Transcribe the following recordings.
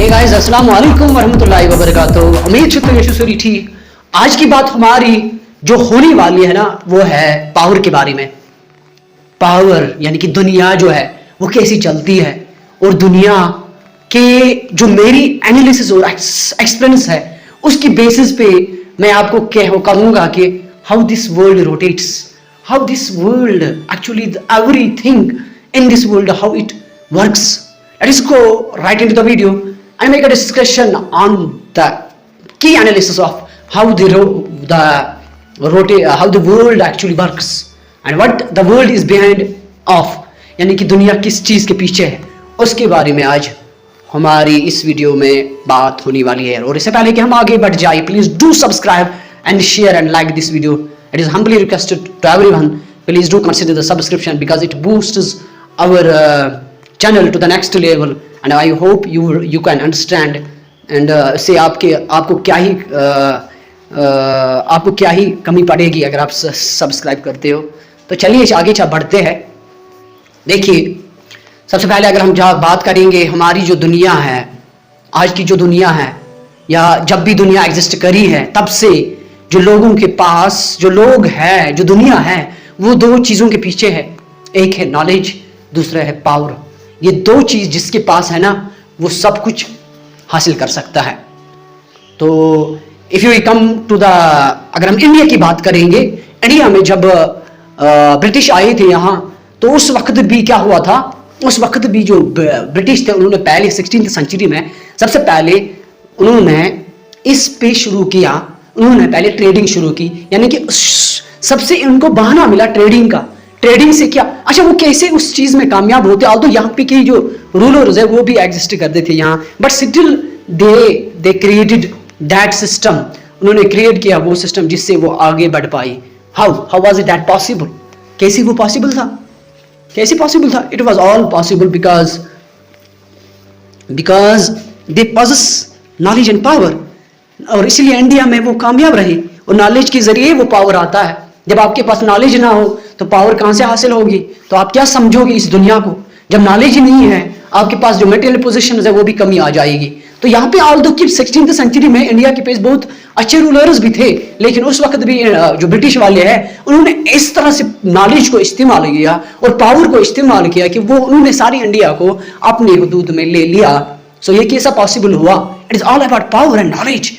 Hey guys, अस्सलाम वालेकुम वरहमतुल्लाहि वबरकातुहू। उम्मीद है यीशु सूरी ठीक। आज की बात हमारी जो होने वाली है ना, वो है पावर के बारे में। पावर यानी कि दुनिया जो है वो कैसी चलती है, और दुनिया के जो मेरी एनालिसिस और एक्सपीरियंस है उसकी बेसिस पे मैं आपको कहूंगा कि how this world rotates, how this world actually everything in this world, how it works. Let us go right into the video and make a discussion on the key analysis of how how the world actually works and what the world is behind of, यानी कि दुनिया किस चीज के पीछे है, उसके बारे में आज हमारी इस वीडियो में बात होने वाली है। और इससे पहले कि हम आगे बढ़ जाए, please do subscribe and share and like this video. It is humbly requested to everyone, please do consider the subscription because it boosts our channel to the next level and I hope you can understand and से आपको क्या ही कमी पड़ेगी अगर आप subscribe करते हो। तो चलिए आगे बढ़ते हैं। देखिए, सबसे पहले अगर हम बात करेंगे हमारी जो दुनिया है, आज की जो दुनिया है या जब भी दुनिया एग्जिस्ट करी है तब से जो लोगों के पास जो लोग हैं, जो दुनिया है, वो दो चीज़ों के पीछे है। एक है नॉलेज, दूसरा है पावर। ये दो चीज जिसके पास है ना, वो सब कुछ हासिल कर सकता है। तो if you come to the, अगर हम इंडिया की बात करेंगे, इंडिया में जब ब्रिटिश आए थे यहाँ, तो उस वक्त भी क्या हुआ था, उस वक्त भी जो ब्रिटिश थे उन्होंने पहले 16th सेंचुरी में सबसे पहले उन्होंने इस पे शुरू किया, उन्होंने पहले ट्रेडिंग शुरू की, यानी कि सबसे उनको बहाना मिला ट्रेडिंग का। ट्रेडिंग से क्या, अच्छा वो कैसे उस चीज में कामयाब होते, ऑल्दो यहाँ पे की जो रूलर्स है वो भी एग्जिस्ट करते थे यहाँ, but still they created that system. उन्होंने क्रिएट किया वो सिस्टम जिससे वो आगे बढ़ पाई। How was it that possible, कैसे वो पॉसिबल था, कैसे पॉसिबल था? It was all possible because they possess knowledge and power, और इसलिए इंडिया में वो कामयाब रहे। और नॉलेज के जरिए वो पावर आता है। जब आपके पास नॉलेज ना हो तो पावर कहां से हासिल होगी? तो आप क्या समझोगे इस दुनिया को? जब नॉलेज ही नहीं है, आपके पास जो मटेरियल पोजीशंस है वो भी कमी आ जाएगी। तो यहाँ पे ऑल्दो कि 16th सेंचुरी में इंडिया के पास बहुत अच्छे रूलर्स भी थे, लेकिन उस वक्त भी जो ब्रिटिश वाले हैं उन्होंने इस तरह से नॉलेज को इस्तेमाल किया और पावर को इस्तेमाल किया कि वो उन्होंने सारी इंडिया को अपने हुदूद में ले लिया। सो ये कैसा पॉसिबल हुआ? It is all about power and knowledge.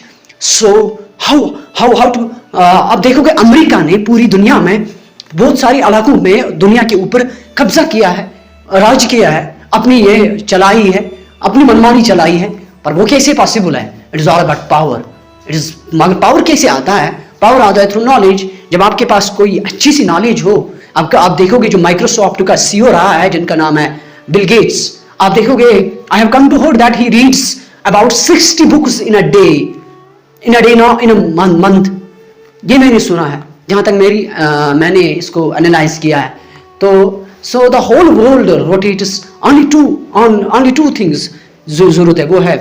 So how to, आप देखोगे अमेरिका ने पूरी दुनिया में बहुत सारे इलाकों में दुनिया के ऊपर कब्जा किया है, राज किया है, अपनी ये चलाई है, अपनी मनमानी चलाई है। पर वो कैसे पॉसिबल है? It is all about power. It is, मगर पावर कैसे आता है? पावर आता है थ्रू नॉलेज। जब आपके पास कोई अच्छी सी नॉलेज हो, आप देखोगे जो माइक्रोसॉफ्ट का सीईओ रहा है जिनका नाम है बिल गेट्स, आप देखोगे I have come to heard that he reads about 60 books in a day, in a month. ये मैंने सुना है, जहां तक मैंने इसको एनालाइज किया है। तो so the whole world rotates only two things जो जरूरत है वो है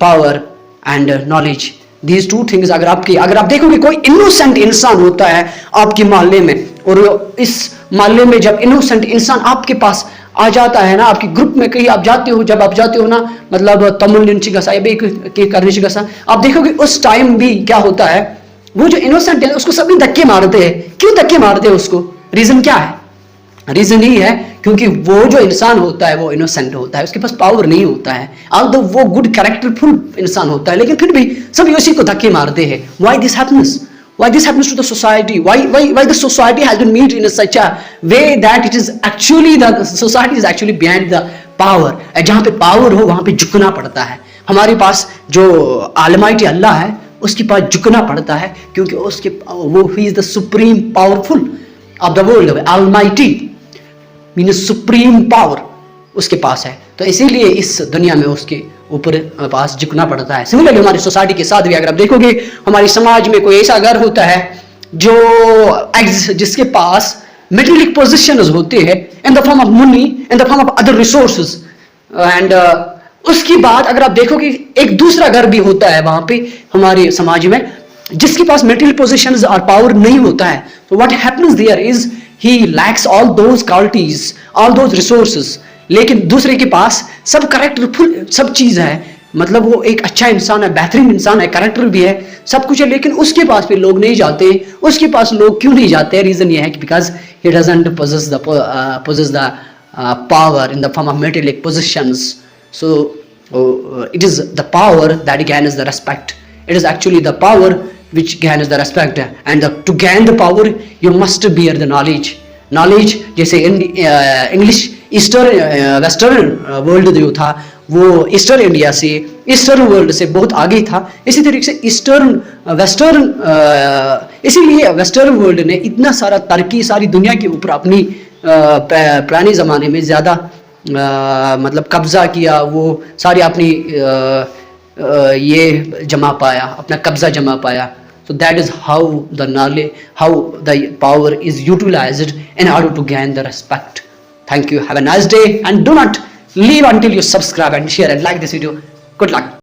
power and knowledge. These two things अगर आप देखोगे कोई इनोसेंट इंसान होता है आपके मोहल्ले में, और इस मोहल्ले में जब इनोसेंट इंसान आपके पास आ जाता है ना, आपके ग्रुप में कहीं आप जाते हो, जब आप जाते हो ना, मतलब तमिल करने चिगसा, आप देखोगे उस टाइम भी क्या होता है, वो जो इनोसेंट है उसको सभी धक्के मारते हैं। क्यों धक्के मारते हैं उसको? रीजन क्या है? रीजन ही है क्योंकि वो जो इंसान होता है वो इनोसेंट होता है, उसके पास पावर नहीं होता है, ऑल्दो वो गुड कैरेक्टरफुल इंसान होता है, लेकिन फिर भी सभी उसी को धक्के मारते हैं। Why this happens? Why this happens to the society? Why the society has been made in such a way that it is actually the society is actually behind the power. जहाँ पे पावर हो वहाँ पे झुकना पड़ता है। हमारे पास जो Almighty अल्लाह है उसके पास झुकना पड़ता है, क्योंकि वो he is the supreme powerful of the world. Almighty means supreme power उसके पास है, तो इसीलिए इस दुनिया में उसके ऊपर पास झुकना पड़ता है। सिमिलरली हमारी सोसाइटी के साथ भी अगर आप देखोगे, हमारे समाज में कोई ऐसा घर होता है जिसके पास मेटेरियलिक पोजीशंस होते हैं in the form of money, in the form of other resources, and उसकी बात अगर आप देखोगे एक दूसरा घर भी होता है वहां पे हमारे समाज में जिसके पास मेटेरियल पोजीशंस और पावर नहीं होता है। तो what happens there is he lacks all those qualities, all those resources, लेकिन दूसरे के पास सब करेक्ट फुल सब चीज है, मतलब वो एक अच्छा इंसान है, बेहतरीन इंसान है, कैरेक्टर भी है, सब कुछ है, लेकिन उसके पास भी लोग नहीं जाते। उसके पास लोग क्यों नहीं जाते? रीजन ये है कि because he doesn't possess the power in the form of materialistic possessions. So it is the power that gains the respect. It is actually the power which gains the respect, and to gain the power you must bear the knowledge. Knowledge जैसे English eastern western world जो था वो eastern India से, eastern world से बहुत आगे था। इसी तरीके से ईस्टर्न वेस्टर्न, इसीलिए वेस्टर्न वर्ल्ड ने इतना सारा तरक्की सारी दुनिया के ऊपर अपनी पुराने ज़माने में ज़्यादा मतलब कब्ज़ा किया, वो सारी अपनी ये जमा पाया, अपना कब्ज़ा जमा पाया। So that is how the knowledge, how the power is utilized in order to gain the respect. Thank you. Have a nice day, and do not leave until you subscribe and share and like this video. Good luck.